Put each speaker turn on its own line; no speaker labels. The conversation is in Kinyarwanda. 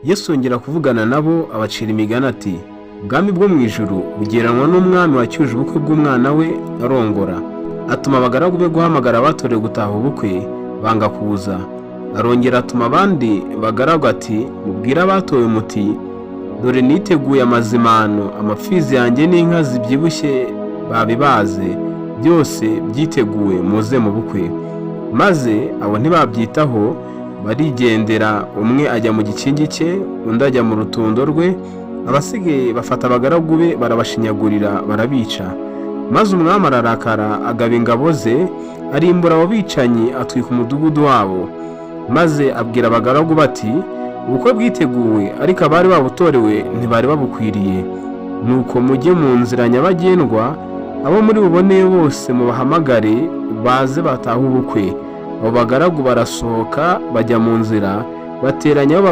Yesu yongera kuvugana nabo abacira imigani ati, ubwami bwo mu ijuru bugereranwa n'umwami wacyuje ubukwe bw'umwana we arongora. Atuma abagaragu be guhamagara abatorewe gutaha ubukwe, banga kuza. Arongera atuma abandi bagaragu ati, mubwire abatowe muti, dore niteguye amazimano, amapfizi yanjye n'inka zibyibushye babibaze, byose byiteguwe, muze mu bukwe. Maze abo ntibabyitaho, barigendera, umwe ajya mu gikingi cye, undi ajya mu rutundo rwe. Abasigaye bafata abagaragu be barabashinyagurira, barabica. Maze umwami ararakara, agaba ingabo ze, arimbura abo bicanyi, atwika umudugudu wabo. Maze abwira abagaragu bati, ubukwe bwiteguwe, ariko abari babutorewe ntibari babukwiriye. Nuko mujye mu nzira nyabagendwa, abo muri buboneye bose mubahamagare, baze batahe ubukwe. Abo bagaragu barasohoka bajya mu nzira, bateranya